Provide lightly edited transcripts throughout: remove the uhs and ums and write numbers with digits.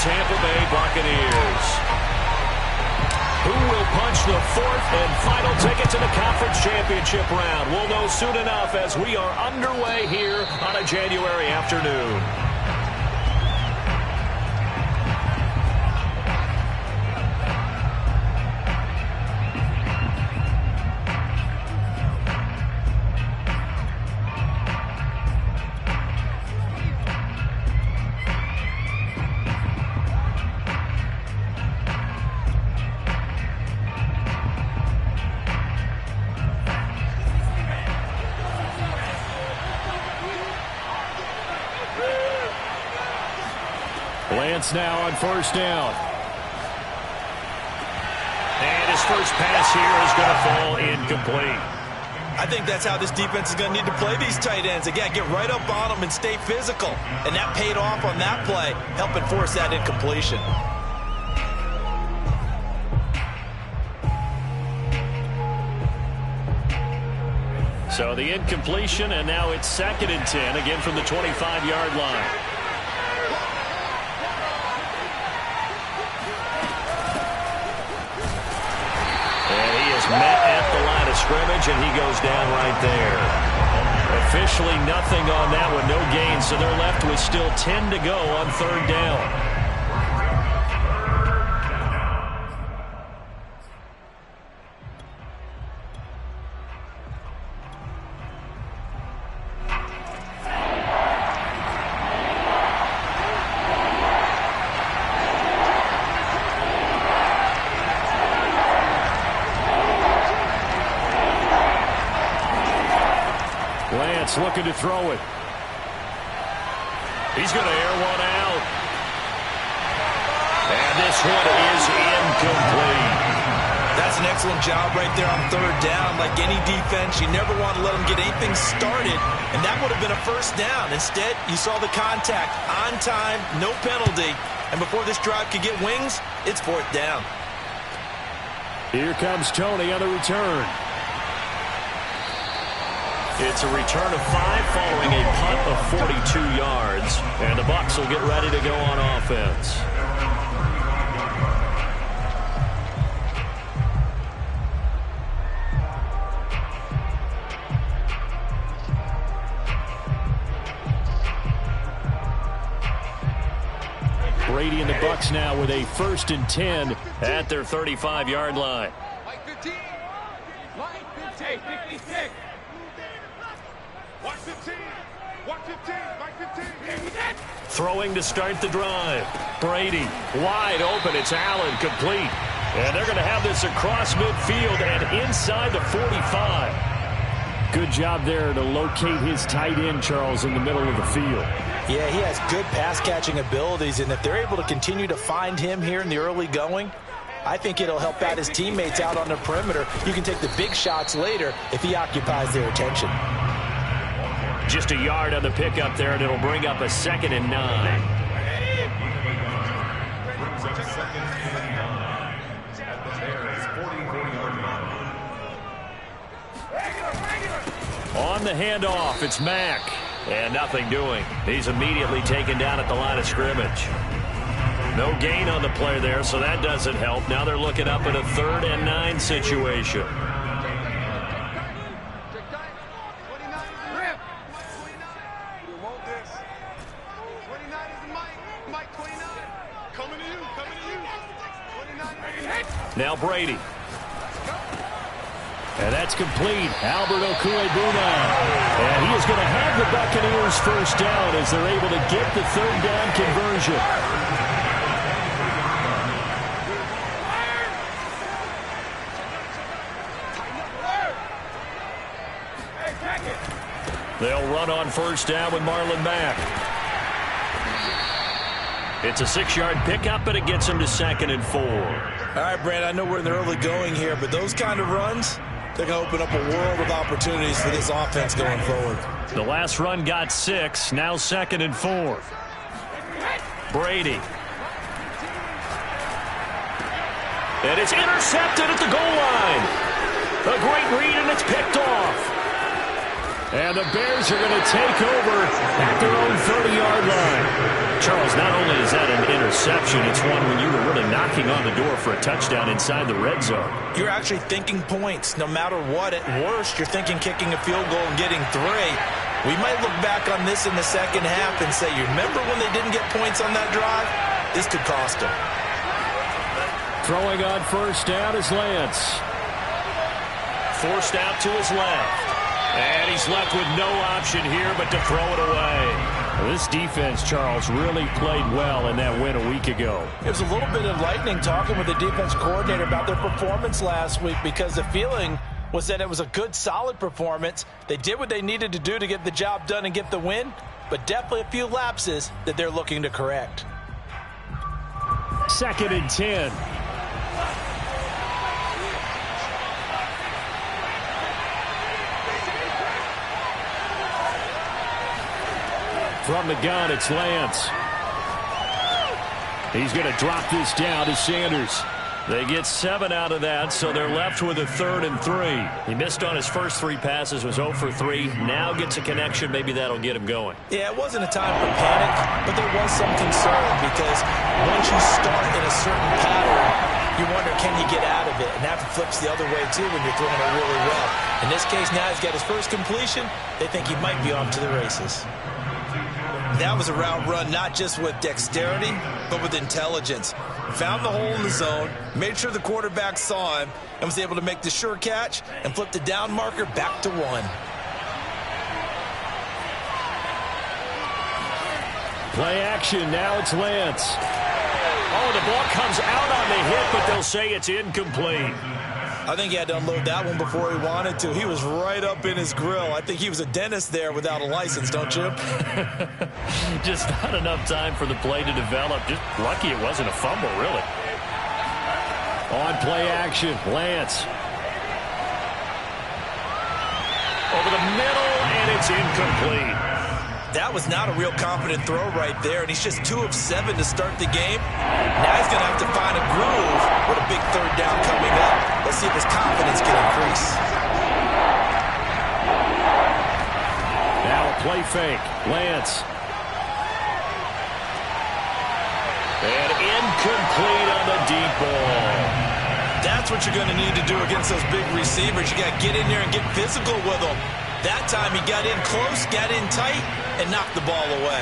Tampa Bay Buccaneers. Who will punch the fourth and final ticket to the conference championship round? We'll know soon enough as we are underway here on a January afternoon. Lance now on first down. And his first pass here is going to fall incomplete. I think that's how this defense is going to need to play these tight ends. Again, get right up on them and stay physical. And that paid off on that play, helping force that incompletion. So the incompletion, and now it's 2nd and 10, again from the 25-yard line. Met at the line of scrimmage, and he goes down right there. Officially nothing on that one, no gain, so they're left with still 10 to go on 3rd down. Looking to throw it. He's going to air one out. And this one is incomplete. That's an excellent job right there on 3rd down. Like any defense, you never want to let them get anything started, and that would have been a 1st down. Instead, you saw the contact on time, no penalty, and before this drive could get wings, it's 4th down. Here comes Tony on the return. It's a return of 5 following a punt of 42 yards. And the Bucs will get ready to go on offense. Brady and the Bucs now with a 1st and 10 at their 35-yard line. Like 15. Like 15. 56. Watch 15. Watch 15. Like 15. Throwing to start the drive. Brady wide open. It's Allen complete. And they're going to have this across midfield and inside the 45. Good job there to locate his tight end, Charles, in the middle of the field. Yeah, he has good pass-catching abilities, and if they're able to continue to find him here in the early going, I think it'll help out his teammates out on the perimeter. You can take the big shots later if he occupies their attention. Just a yard on the pickup there, and it'll bring up a 2nd and 9. On the handoff, it's Mack. And nothing doing. He's immediately taken down at the line of scrimmage. No gain on the play there, so that doesn't help. Now they're looking up at a 3rd and 9 situation. Now Brady. And that's complete. Albert Okwuegbunam. And he is going to have the Buccaneers 1st down as they're able to get the 3rd down conversion. They'll run on 1st down with Marlon Mack. It's a 6-yard pickup, but it gets him to 2nd and 4. All right, Brad, I know we're in the early going here, but those kind of runs, they're going to open up a world of opportunities for this offense going forward. The last run got 6, now 2nd and 4. Brady. And it's intercepted at the goal line. A great read, and it's picked off. And the Bears are going to take over at their own 30-yard line. Charles, not only is that an interception, it's one when you were really knocking on the door for a touchdown inside the red zone. You're actually thinking points. No matter what, at worst, you're thinking kicking a field goal and getting 3. We might look back on this in the second half and say, you remember when they didn't get points on that drive? This could cost them. Throwing on first down is Lance. Forced out to his left. And he's left with no option here but to throw it away. Well, this defense, Charles, really played well in that win a week ago. It was a little bit enlightening talking with the defense coordinator about their performance last week, because the feeling was that it was a good, solid performance. They did what they needed to do to get the job done and get the win, but definitely a few lapses that they're looking to correct. 2nd and 10. From the gun, it's Lance. He's going to drop this down to Sanders. They get 7 out of that, so they're left with a 3rd and 3. He missed on his first 3 passes, was 0 for 3. Now gets a connection. Maybe that'll get him going. Yeah, it wasn't a time for panic, but there was some concern, because once you start in a certain pattern, you wonder, can you get out of it? And that flips the other way, too, when you're throwing it really well. In this case, now he's got his first completion. They think he might be off to the races. That was a route run not just with dexterity, but with intelligence. Found the hole in the zone, made sure the quarterback saw him, and was able to make the sure catch and flip the down marker back to 1. Play action, now it's Lance. Oh, the ball comes out on the hit, but they'll say it's incomplete. I think he had to unload that one before he wanted to. He was right up in his grill. I think he was a dentist there without a license, don't you? Just not enough time for the play to develop. Just lucky it wasn't a fumble, really. On play action, Lance. Over the middle, and it's incomplete. That was not a real confident throw right there, and he's just 2 of 7 to start the game. Now he's going to have to find a groove with a big 3rd down coming up. Let's see if his confidence can increase. Now a play fake. Lance. And incomplete on the deep ball. That's what you're going to need to do against those big receivers. You got to get in there and get physical with them. That time he got in close, got in tight, and knocked the ball away.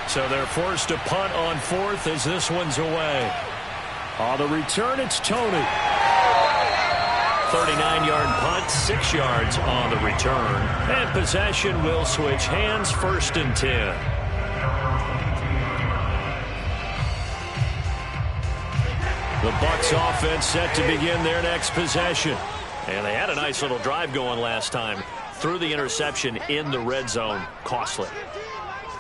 So they're forced to punt on 4th as this one's away. On the return, it's Tony. 39-yard punt, 6 yards on the return. And possession will switch hands, 1st and 10. The Bucs offense set to begin their next possession. And they had a nice little drive going last time. Threw the interception in the red zone. Costly.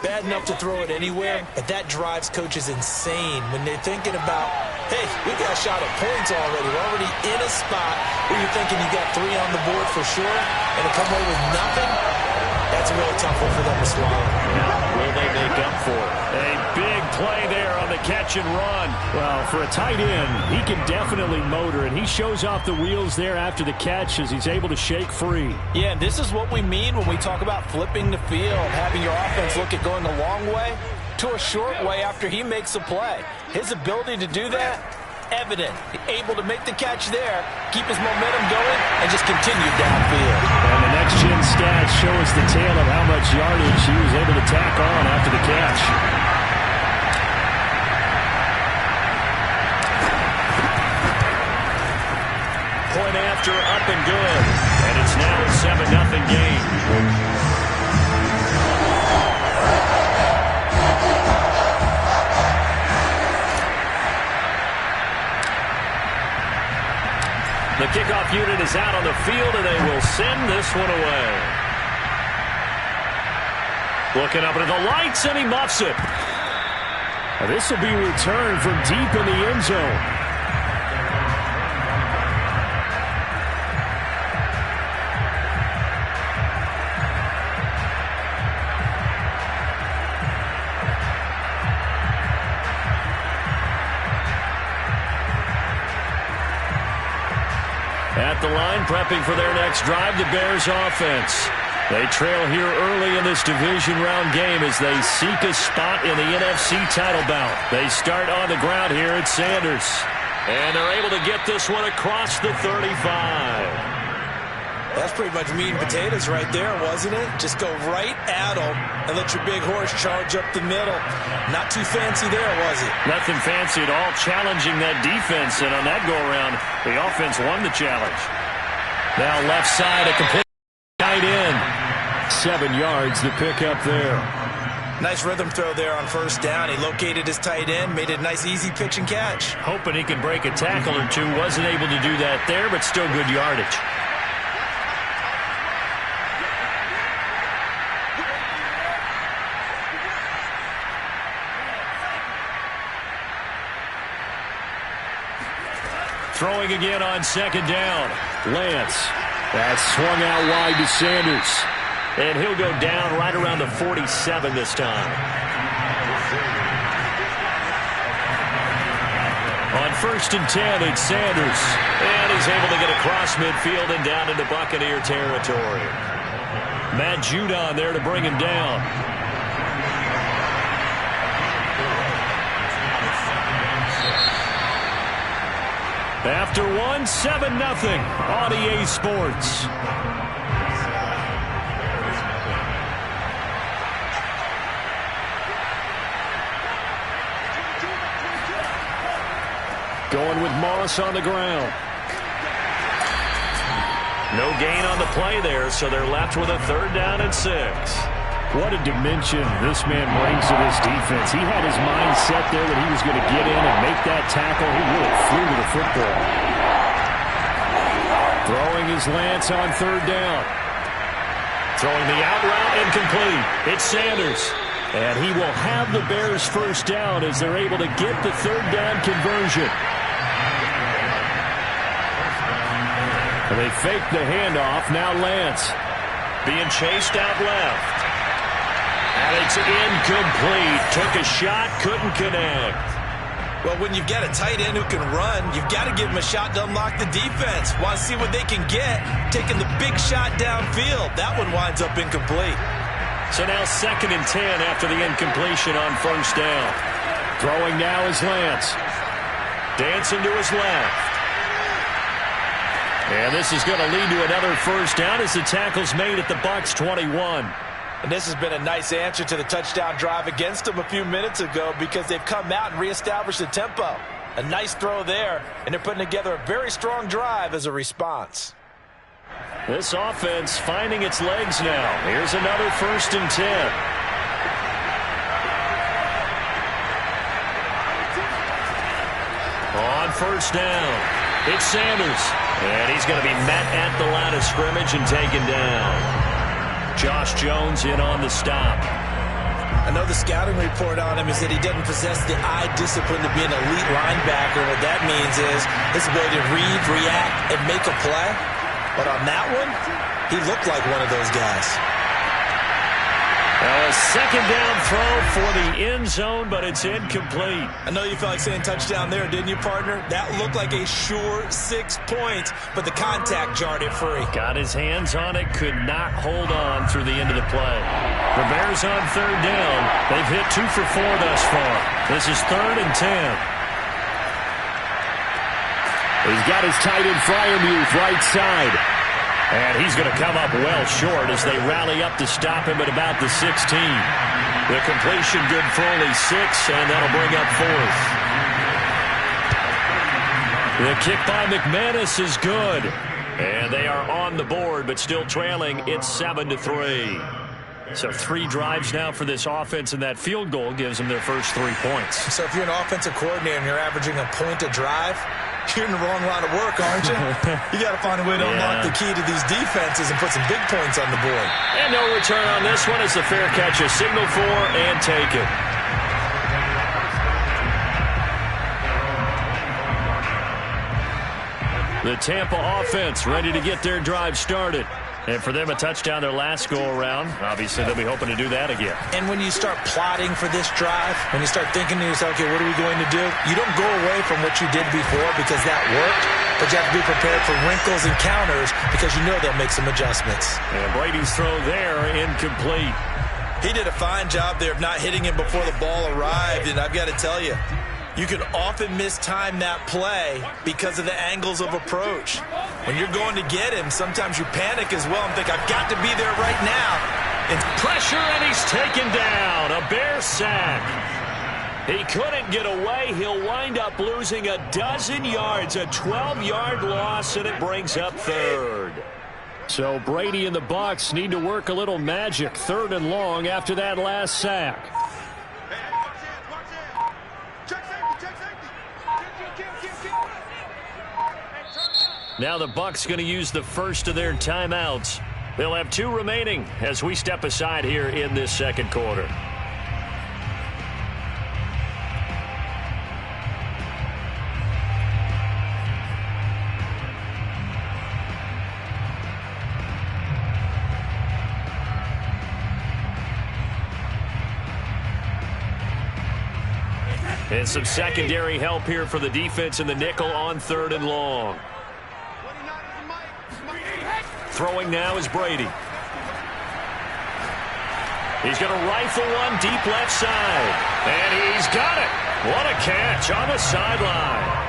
Bad enough to throw it anywhere, but that drives coaches insane when they're thinking about, hey, we got a shot at points already. We're already in a spot where you're thinking you got 3 on the board for sure, and to come away with nothing, that's a really tough one for them to swallow. Now, will they make up for it? A big play there on the catch and run. Well, for a tight end, he can definitely motor, and he shows off the wheels there after the catch as he's able to shake free. Yeah, and this is what we mean when we talk about flipping the field, having your offense look at going a long way to a short way after he makes a play. His ability to do that, evident. Able to make the catch there, keep his momentum going, and just continue downfield. And the next-gen stats show us the tale of how much yardage he was able to tack on after the catch. Point after, up and good. And it's now a 7-0 game. The kickoff unit is out on the field, and they will send this one away. Looking up into the lights, and he muffs it. Now, this will be returned from deep in the end zone. At at the line, prepping for their next drive, the Bears offense. They trail here early in this division round game as they seek a spot in the NFC title bout. They start on the ground here at Sanders. And they're able to get this one across the 35. That's pretty much meat and potatoes right there, wasn't it? Just go right at them and let your big horse charge up the middle. Not too fancy there, was it? Nothing fancy at all, challenging that defense. And on that go-around, the offense won the challenge. Now left side, a complete tight end. 7 yards to pick up there. Nice rhythm throw there on first down. He located his tight end, made it a nice easy pitch and catch. Hoping he could break a tackle or two. Wasn't able to do that there, but still good yardage. Throwing again on second down. Lance. That's swung out wide to Sanders. And he'll go down right around the 47 this time. On 1st and 10, it's Sanders. And he's able to get across midfield and down into Buccaneer territory. Matt Judon there to bring him down. After 1, 7-0 on EA Sports. Going with Moss on the ground. No gain on the play there, so they're left with a 3rd down and 6. What a dimension this man brings to this defense. He had his mind set there that he was going to get in and make that tackle. He really flew to the football. Throwing his Lance on 3rd down. Throwing the out route incomplete. It's Sanders. And he will have the Bears' 1st down as they're able to get the 3rd down conversion. And they fake the handoff. Now Lance being chased out left. And it's incomplete. Took a shot, couldn't connect. Well, when you've got a tight end who can run, you've got to give him a shot to unlock the defense. Want to see what they can get, taking the big shot downfield. That one winds up incomplete. So now 2nd and 10 after the incompletion on 1st down. Throwing now is Lance. Dancing to his left. And this is going to lead to another 1st down as the tackle's made at the Bucs 21. And this has been a nice answer to the touchdown drive against them a few minutes ago because they've come out and reestablished the tempo. A nice throw there, and they're putting together a very strong drive as a response. This offense finding its legs now. Here's another 1st and 10. On 1st down, it's Sanders. And he's going to be met at the line of scrimmage and taken down. Josh Jones in on the stop. I know the scouting report on him is that he doesn't possess the eye discipline to be an elite linebacker. What that means is his ability to read, react, and make a play. But on that one, he looked like one of those guys. A 2nd down throw for the end zone, but it's incomplete. I know you felt like saying touchdown there, didn't you, partner? That looked like a sure 6 points, but the contact jarred it free. Got his hands on it, could not hold on through the end of the play. The Bears on 3rd down. They've hit 2 for 4 thus far. This is 3rd and 10. He's got his tight end Freiermuth right side. And he's going to come up well short as they rally up to stop him at about the 16. The completion good for only 6, and that'll bring up 4th. The kick by McManus is good. And they are on the board, but still trailing. It's 7-3. So 3 drives now for this offense, and that field goal gives them their first 3 points. So if you're an offensive coordinator and you're averaging a point a drive, you're in the wrong line of work, aren't you? You got to find a way to unlock the key to these defenses and put some big points on the board. And no return on this one as the fair catch is signaled for and taken. The Tampa offense ready to get their drive started. And for them, a touchdown their last go-around. Obviously, they'll be hoping to do that again. And when you start plotting for this drive, when you start thinking to yourself, okay, what are we going to do? You don't go away from what you did before because that worked. but you have to be prepared for wrinkles and counters because you know they'll make some adjustments. And Brady's throw there, incomplete. He did a fine job there of not hitting him before the ball arrived, and I've got to tell you, you can often mistime that play because of the angles of approach. When you're going to get him, sometimes you panic as well and think, I've got to be there right now. And pressure, and he's taken down. A Bear sack. He couldn't get away. He'll wind up losing a dozen yards, a 12-yard loss, and it brings up third. So Brady and the Bucs need to work a little magic, 3rd and long after that last sack. Now the Bucs going to use the first of their timeouts. They'll have 2 remaining as we step aside here in this second quarter. And some secondary help here for the defense in the nickel on 3rd and long. Throwing now is Brady. He's going to rifle one deep left side. And he's got it. What a catch on the sideline.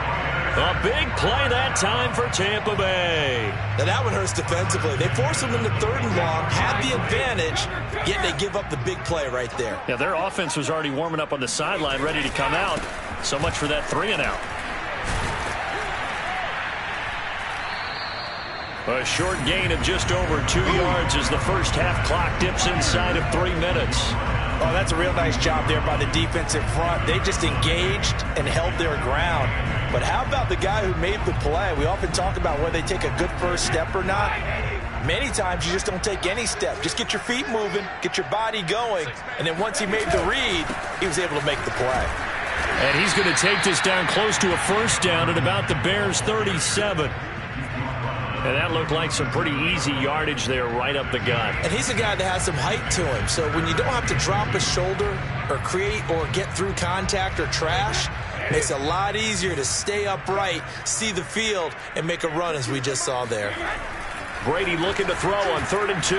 A big play that time for Tampa Bay. Now that one hurts defensively. They force him into 3rd and long, had the advantage, yet they give up the big play right there. Yeah, their offense was already warming up on the sideline, ready to come out. So much for that 3 and out. A short gain of just over 2 yards as the first half clock dips inside of 3 minutes. Oh, that's a real nice job there by the defensive front. They just engaged and held their ground. But how about the guy who made the play? We often talk about whether they take a good first step or not. Many times you just don't take any step. Just get your feet moving, get your body going, and then once he made the read, he was able to make the play. And he's going to take this down close to a first down at about the Bears' 37. And that looked like some pretty easy yardage there right up the gut. And he's a guy that has some height to him. So when you don't have to drop a shoulder or create or get through contact or trash, it makes it a lot easier to stay upright, see the field, and make a run as we just saw there. Brady looking to throw on 3rd and 2.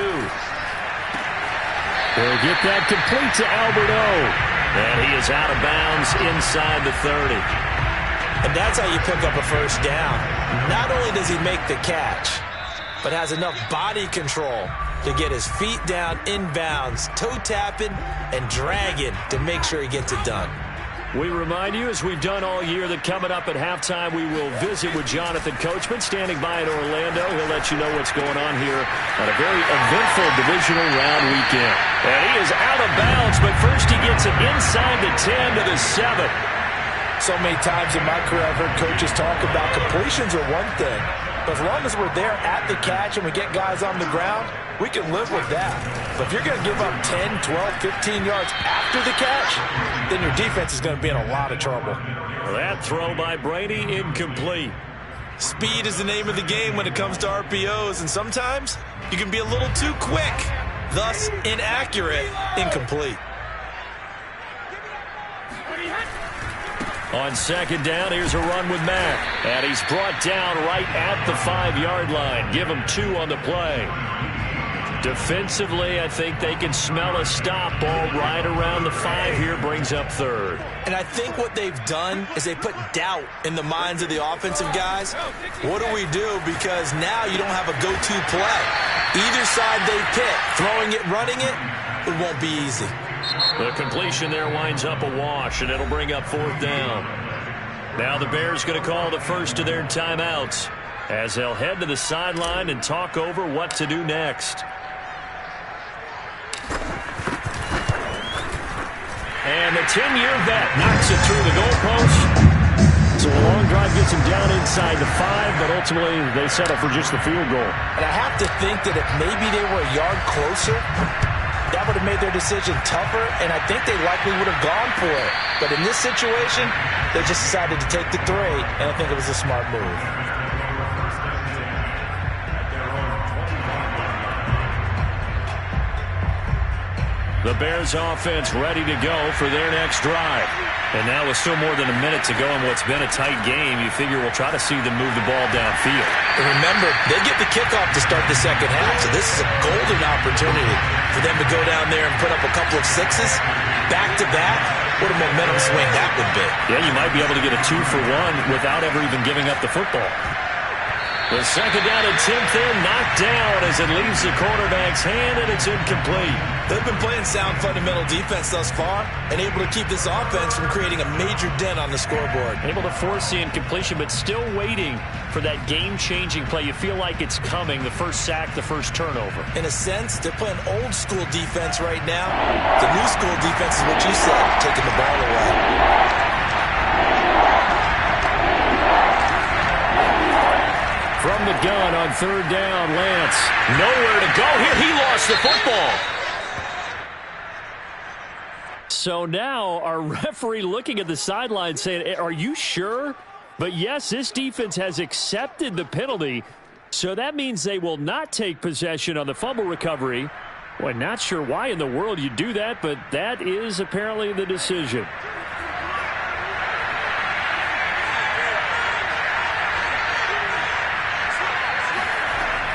They'll get that complete to Albert O. And he is out of bounds inside the 30. And that's how you pick up a first down. Not only does he make the catch, but has enough body control to get his feet down inbounds, toe tapping and dragging to make sure he gets it done. We remind you, as we've done all year, that coming up at halftime, we will visit with Jonathan Coachman standing by in Orlando. He'll let you know what's going on here on a very eventful divisional round weekend. And he is out of bounds, but first he gets it inside the 10 to the 7. So many times in my career I've heard coaches talk about completions are one thing. But as long as we're there at the catch and we get guys on the ground, we can live with that. But if you're going to give up 10, 12, 15 yards after the catch, then your defense is going to be in a lot of trouble. That throw by Brady, incomplete. Speed is the name of the game when it comes to RPOs, and sometimes you can be a little too quick, thus inaccurate, incomplete. On 2nd down, here's a run with Mack. And he's brought down right at the 5-yard line. Give him 2 on the play. Defensively, I think they can smell a stop. Ball right around the 5 here, brings up 3rd. And I think what they've done is they put doubt in the minds of the offensive guys. What do we do? Because now you don't have a go-to play. Either side they pick, throwing it, running it, it won't be easy. The completion there winds up a wash, and it'll bring up 4th down. Now the Bears going to call the first of their timeouts as they'll head to the sideline and talk over what to do next. And the 10-year vet knocks it through the goalpost. So a long drive gets him down inside the 5, but ultimately they settle for just the field goal. And I have to think that if maybe they were a yard closer, that would have made their decision tougher, and I think they likely would have gone for it. But in this situation, they just decided to take the 3, and I think it was a smart move. The Bears offense ready to go for their next drive. And now with still more than a minute to go in what's been a tight game, you figure we'll try to see them move the ball downfield. And remember, they get the kickoff to start the second half, so this is a golden opportunity for them to go down there and put up a couple of sixes back-to-back. What a momentum swing that would be. Yeah, you might be able to get a 2-for-1 without ever even giving up the football. The second down attempt there knocked down as it leaves the quarterback's hand, and it's incomplete. They've been playing sound fundamental defense thus far and able to keep this offense from creating a major dent on the scoreboard. Able to force the incompletion, but still waiting for that game-changing play. You feel like it's coming, the first sack, the first turnover. In a sense, they're playing old-school defense right now. The new-school defense is what you said, taking the ball away. From the gun on third down, Lance. Nowhere to go here. He lost the football. So now our referee looking at the sideline saying, are you sure? But yes, this defense has accepted the penalty. So that means they will not take possession on the fumble recovery. Well, not sure why in the world you do that, but that is apparently the decision.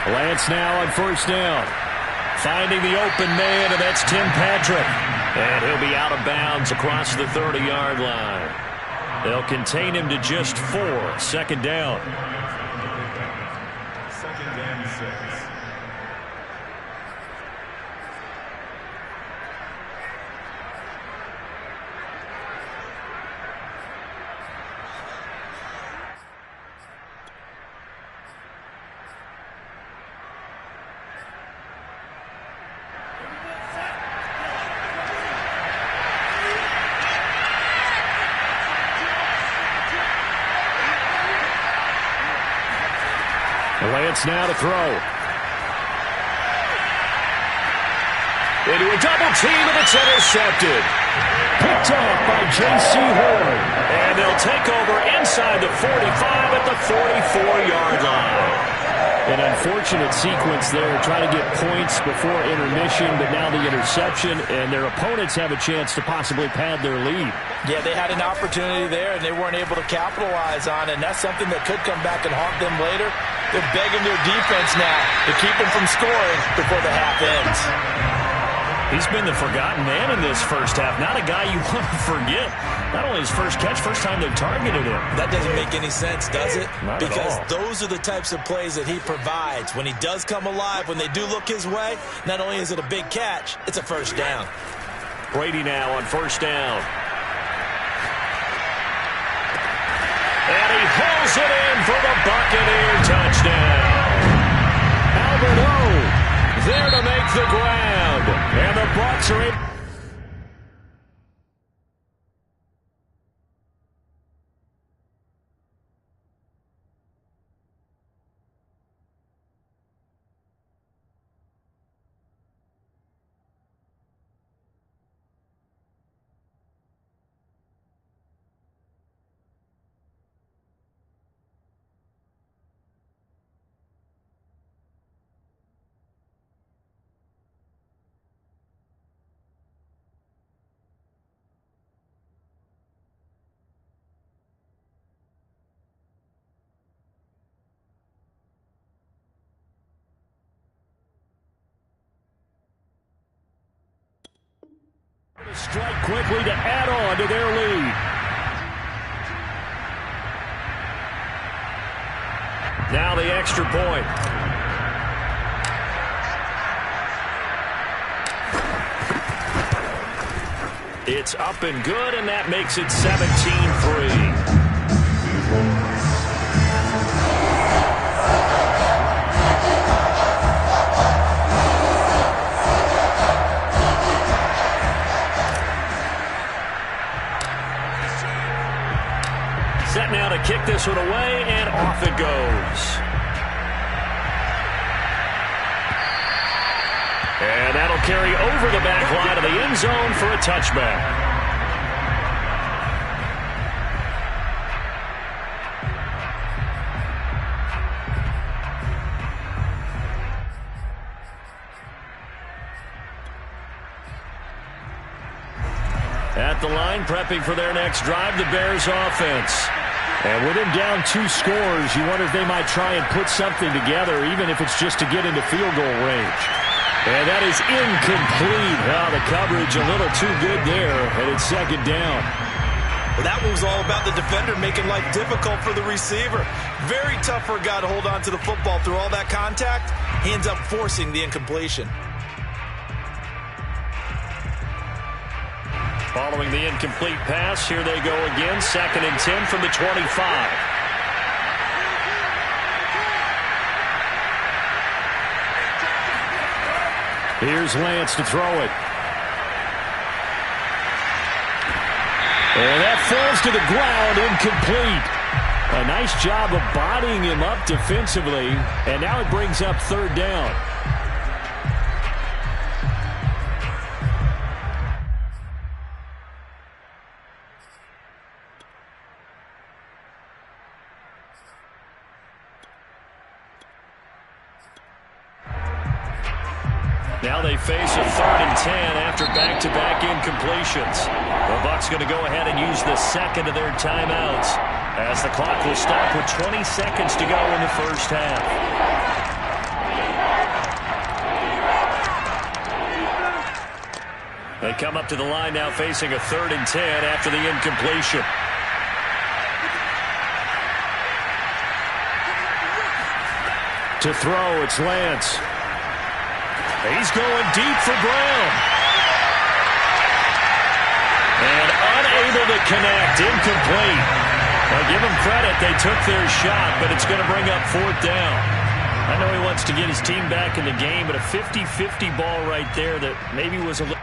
Lance now on first down. Finding the open man, and that's Tim Patrick. And he'll be out of bounds across the 30-yard line. They'll contain him to just 4. Second down. Second and 6. Lance now to throw. Into a double team, and it's intercepted. Picked off by J.C. Horn. And they'll take over inside the 45 at the 44-yard line. An unfortunate sequence there, trying to get points before intermission, but now the interception, and their opponents have a chance to possibly pad their lead. Yeah, they had an opportunity there, and they weren't able to capitalize on it, and that's something that could come back and haunt them later. They're begging their defense now to keep them from scoring before the half ends. He's been the forgotten man in this first half. Not a guy you want to forget. Not only his first catch, first time they've targeted him. That doesn't make any sense, does it? Not because at all. Those are the types of plays that he provides. When he does come alive, when they do look his way, not only is it a big catch, it's a first down. Brady now on first down. And he hauls it in for the Buccaneer touchdown. Albert O there to make the ground. And the Bucs are in. Strike quickly to add on to their lead. Now the extra point. It's up and good, and that makes it 17-3. Set now to kick this one away, and off it goes. And that'll carry over the back line of the end zone for a touchback. the line, prepping for their next drive, the Bears offense. And with him down 2 scores, you wonder if they might try and put something together, even if it's just to get into field goal range. And that is incomplete. Oh, the coverage a little too good there, and it's second down. Well, that one was all about the defender making life difficult for the receiver. Very tough for a guy to hold on to the football through all that contact. He ends up forcing the incompletion. Following the incomplete pass, here they go again. 2nd and 10 from the 25. Here's Lance to throw it. And that falls to the ground, incomplete. A nice job of bodying him up defensively, and now it brings up 3rd down. Now they face a 3rd and 10 after back-to-back incompletions. The Bucs going to go ahead and use the second of their timeouts as the clock will stop with 20 seconds to go in the first half. They come up to the line now facing a 3rd and 10 after the incompletion. To throw, it's Lance. He's going deep for Brown. And unable to connect, incomplete. Well, give them credit, they took their shot, but it's going to bring up 4th down. I know he wants to get his team back in the game, but a 50-50 ball right there that maybe was a little...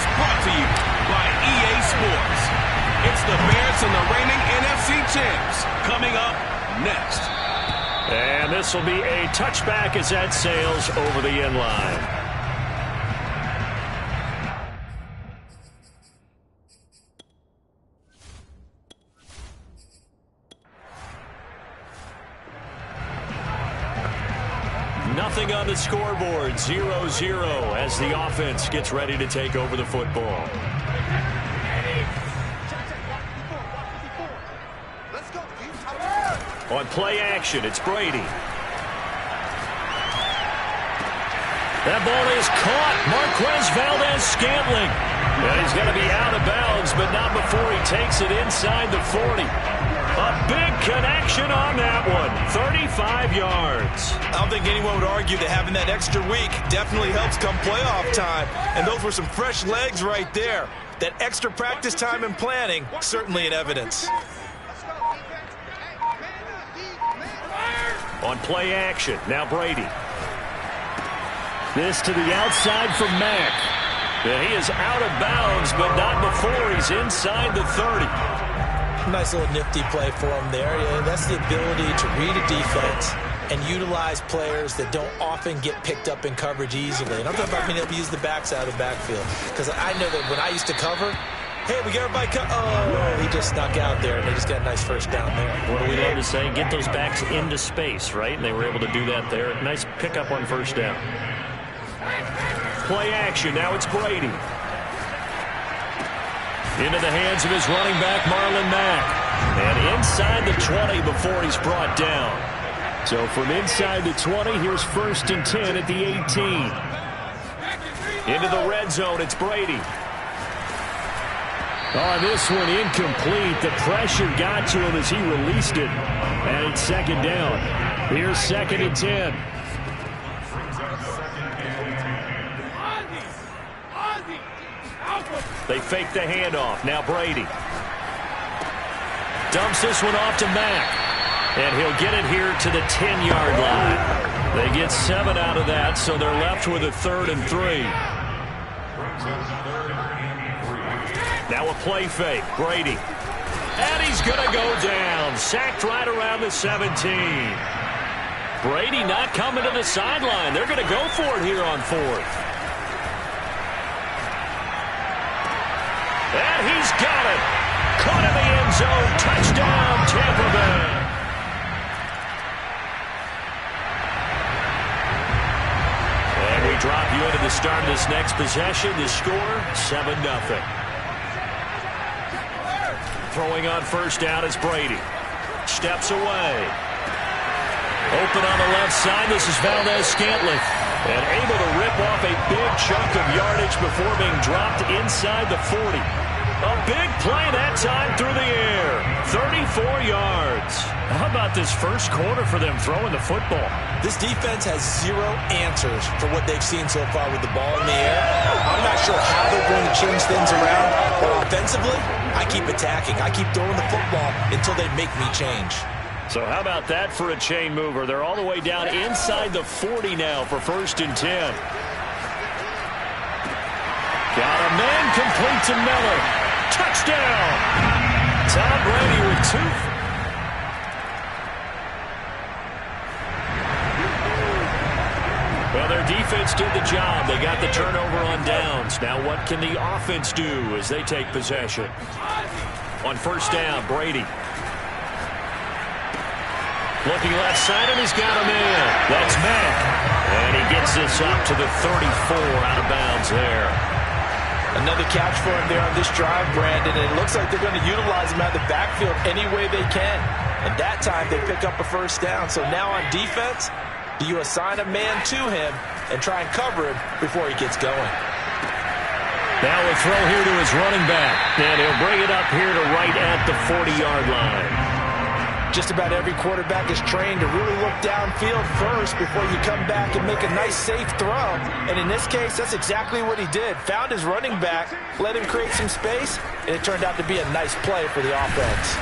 is brought to you by EA Sports. It's the Bears and the reigning NFC champs coming up next. And this will be a touchback as that sails over the end line. Nothing on the scoreboard, 0-0 as the offense gets ready to take over the football. On play action, it's Brady. That ball is caught. Marquez Valdes-Scantling. And he's going to be out of bounds, but not before he takes it inside the 40. A big connection on that one. 35 yards. I don't think anyone would argue that having that extra week definitely helps come playoff time. And those were some fresh legs right there. That extra practice time and planning, certainly in evidence. On play action, now Brady. This to the outside for Mack. And he is out of bounds, but not before he's inside the 30. Nice little nifty play for him there. Yeah, that's the ability to read a defense and utilize players that don't often get picked up in coverage easily. And I'm talking about being able to use the backs out of the backfield. Because I know that when I used to cover, hey, we got everybody oh, he just snuck out there, and they just got a nice first down there. What do we love to say? Get those backs into space, right? And they were able to do that there. Nice pickup on first down. Play action. Now it's Brady. Into the hands of his running back, Marlon Mack. And inside the 20 before he's brought down. So from inside the 20, here's 1st and 10 at the 18. Into the red zone, it's Brady. Oh, this one incomplete. The pressure got to him as he released it. And it's 2nd down. Here's 2nd and 10. They fake the handoff. Now Brady. Dumps this one off to Mack. And he'll get it here to the 10-yard line. They get 7 out of that, so they're left with a 3rd and 3. Now a play fake. Brady. And he's going to go down. Sacked right around the 17. Brady not coming to the sideline. They're going to go for it here on 4th. And he's got it. Caught in the end zone. Touchdown, Tampa Bay. And we drop you into the start of this next possession. The score, 7-0. Throwing on first down is Brady. Steps away. Open on the left side. This is Valdes-Scantling. And able to rip off a big chunk of yardage before being dropped inside the 40. A big play that time through the air. 34 yards. How about this first quarter for them throwing the football? This defense has 0 answers for what they've seen so far with the ball in the air. I'm not sure how they're going to change things around, but offensively, I keep attacking. I keep throwing the football until they make me change. So how about that for a chain mover? They're all the way down inside the 40 now for 1st and 10. Got a man complete to Miller. Touchdown! Tom Brady with 2. Well, their defense did the job. They got the turnover on downs. Now what can the offense do as they take possession? On first down, Brady. Looking left side, and he's got a man. That's Mack. And he gets this up to the 34 out of bounds there. Another catch for him there on this drive, Brandon. And it looks like they're going to utilize him out of the backfield any way they can. And that time they pick up a first down. So now on defense, do you assign a man to him and try and cover him before he gets going? Now a throw here to his running back. And he'll bring it up here to right at the 40-yard line. Just about every quarterback is trained to really look downfield first before you come back and make a nice, safe throw. And in this case, that's exactly what he did. Found his running back, let him create some space, and it turned out to be a nice play for the offense.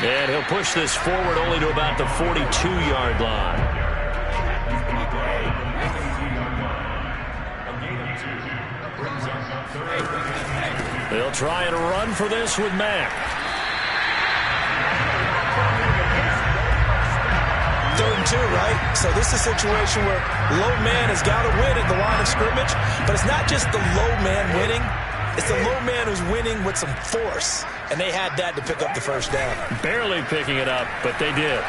And he'll push this forward only to about the 42-yard line. They'll try and run for this with Mack. 3rd and 2, right? So this is a situation where low man has got to win at the line of scrimmage, but it's not just the low man winning. It's the low man who's winning with some force, and they had that to pick up the first down. Barely picking it up, but they did.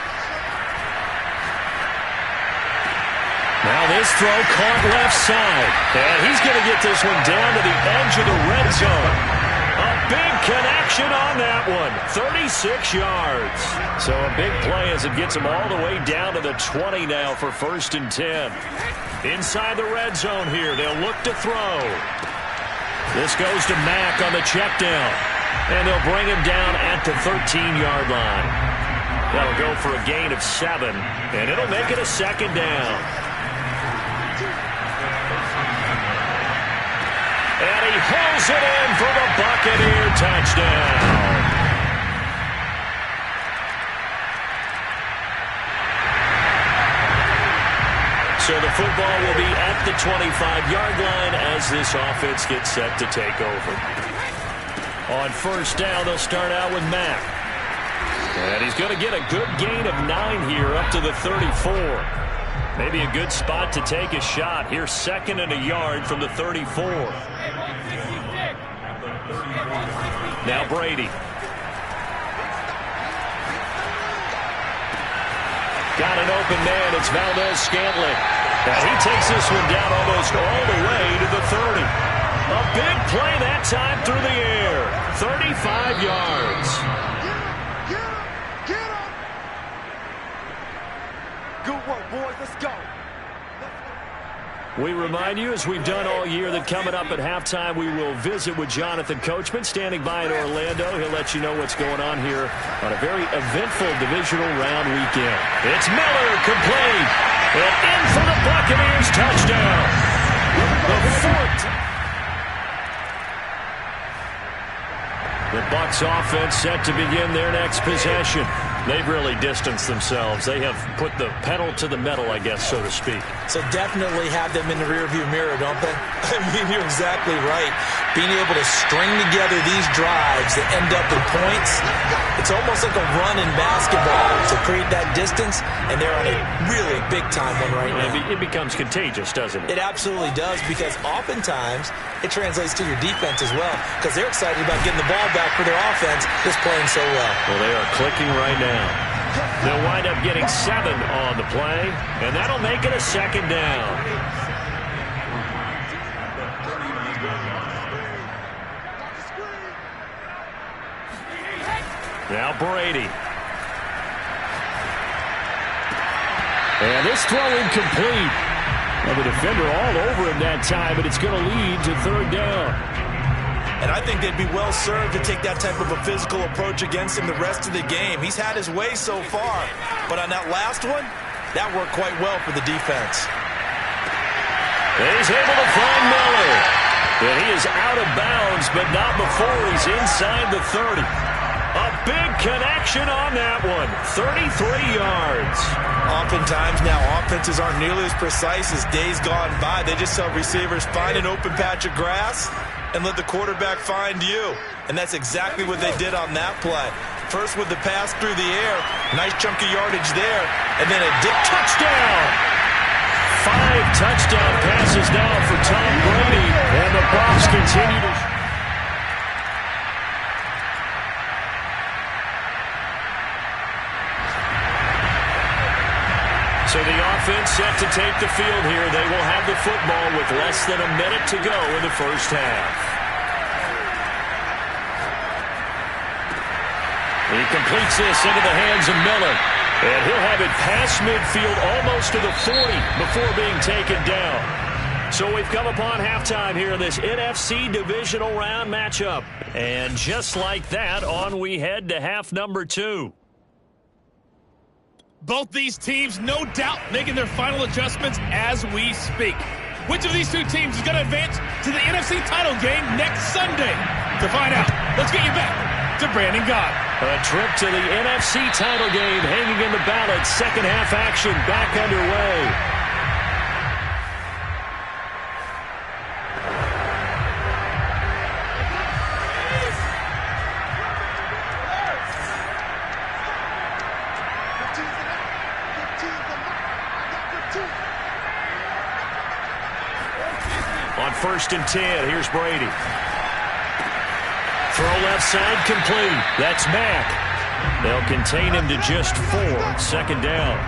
Now this throw caught left side, and he's going to get this one down to the edge of the red zone. A big connection on that one, 36 yards. So a big play as it gets him all the way down to the 20 now for 1st and 10. Inside the red zone here, they'll look to throw. This goes to Mack on the check down, and they'll bring him down at the 13-yard line. That'll go for a gain of 7, and it'll make it a 2nd down. And he hauls it in for the Buccaneer touchdown. So the football will be at the 25-yard line as this offense gets set to take over. On 1st down, they'll start out with Mack. And he's going to get a good gain of 9 here up to the 34. Maybe a good spot to take a shot. Here's 2nd and a yard from the 34. Now Brady. Got an open man. It's Valdez-Scantling. And he takes this one down almost all the way to the 30. A big play that time through the air. 35 yards. Get him! Good work, boys. Let's go. We remind you, as we've done all year, that coming up at halftime, we will visit with Jonathan Coachman, standing by in Orlando. He'll let you know what's going on here on a very eventful divisional round weekend. It's Miller, complete, and in for the Buccaneers touchdown. The 4th. The Bucs offense set to begin their next possession. They've really distanced themselves. They have put the pedal to the metal, I guess, so to speak. So definitely have them in the rearview mirror, don't they? I mean, you're exactly right. Being able to string together these drives that end up in points, it's almost like a run in basketball to create that distance, and they're on a really big-time one right now. It becomes contagious, doesn't it? It absolutely does, because oftentimes it translates to your defense as well, because they're excited about getting the ball back for their offense that's playing so well. Well, they are clicking right now. They'll wind up getting 7 on the play, and that'll make it a 2nd down. Now Brady. And this throw incomplete. Well, the defender all over him that time, but it's going to lead to 3rd down. And I think they'd be well served to take that type of a physical approach against him the rest of the game. He's had his way so far, but on that last one, that worked quite well for the defense. He's able to find Miller. And he is out of bounds, but not before he's inside the 30. A big connection on that one. 33 yards. Oftentimes now, offenses aren't nearly as precise as days gone by. They just tell receivers, find an open patch of grass and let the quarterback find you. And that's exactly what they did on that play. First with the pass through the air. Nice chunk of yardage there. And then a dip touchdown. 5 touchdown passes now for Tom Brady. And the Bucs continue to... So the offense set to take the field here. They will have the football with less than a minute to go in the first half. He completes this into the hands of Miller. And he'll have it past midfield almost to the 40 before being taken down. So we've come upon halftime here in this NFC divisional round matchup. And just like that, on we head to half number 2. Both these teams, no doubt, making their final adjustments as we speak. Which of these two teams is going to advance to the NFC title game next Sunday? To find out, let's get you back to Brandon Gaudin. A trip to the NFC title game hanging in the balance. Second half action back underway. On 1st and 10, here's Brady. Throw left side complete. That's Mack. They'll contain him to just 4. 2nd down.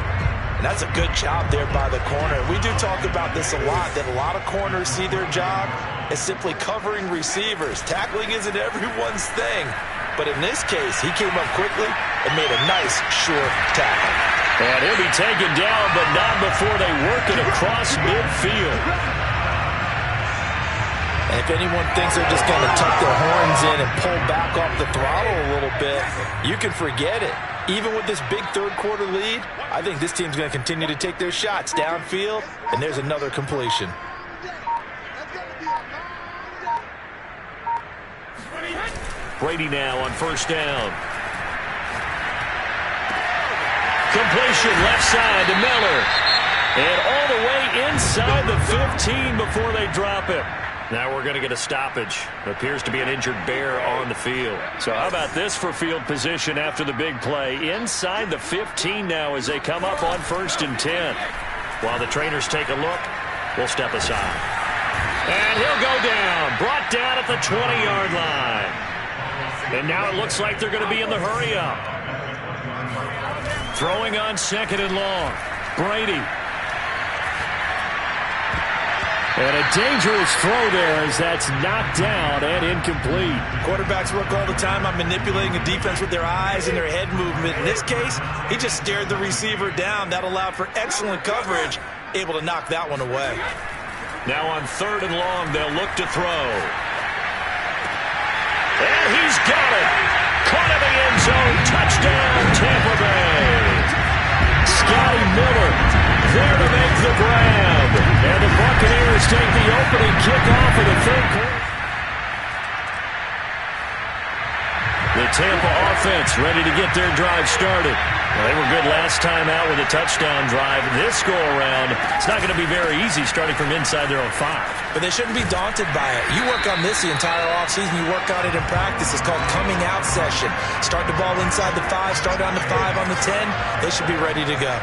And that's a good job there by the corner. We do talk about this a lot, that a lot of corners see their job as simply covering receivers. Tackling isn't everyone's thing. But in this case, he came up quickly and made a nice, short tackle. And he'll be taken down, but not before they work it across midfield. And if anyone thinks they're just going to tuck their horns in and pull back off the throttle a little bit, you can forget it. Even with this big third-quarter lead, I think this team's going to continue to take their shots downfield, and there's another completion. Brady now on 1st down. Completion left side to Miller. And all the way inside the 15 before they drop it. Now we're going to get a stoppage. Appears to be an injured Bear on the field. So how about this for field position after the big play? Inside the 15 now as they come up on 1st and 10. While the trainers take a look, we'll step aside. And he'll go down. Brought down at the 20-yard line. And now it looks like they're going to be in the hurry-up. Throwing on 2nd and long. Brady. And a dangerous throw there as that's knocked down and incomplete. Quarterbacks work all the time on manipulating a defense with their eyes and their head movement. In this case, he just stared the receiver down. That allowed for excellent coverage, able to knock that one away. Now on 3rd and long, they'll look to throw. And he's got it. Caught in the end zone. Touchdown, Tampa Bay. Scotty Miller there to make the grab. And the Buccaneers take the opening kickoff of the 3rd quarter. The Tampa offense ready to get their drive started. Well, they were good last time out with a touchdown drive. This go-around, it's not going to be very easy starting from inside their own 5. But they shouldn't be daunted by it. You work on this the entire offseason. You work on it in practice. It's called coming out session. Start the ball inside the 5, start on the 5, on the 10. They should be ready to go.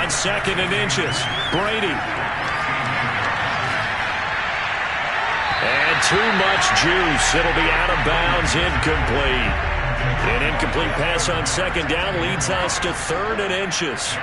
On 2nd and inches, Brady. And too much juice. It'll be out of bounds, incomplete. An incomplete pass on 2nd down leads us to 3rd and inches.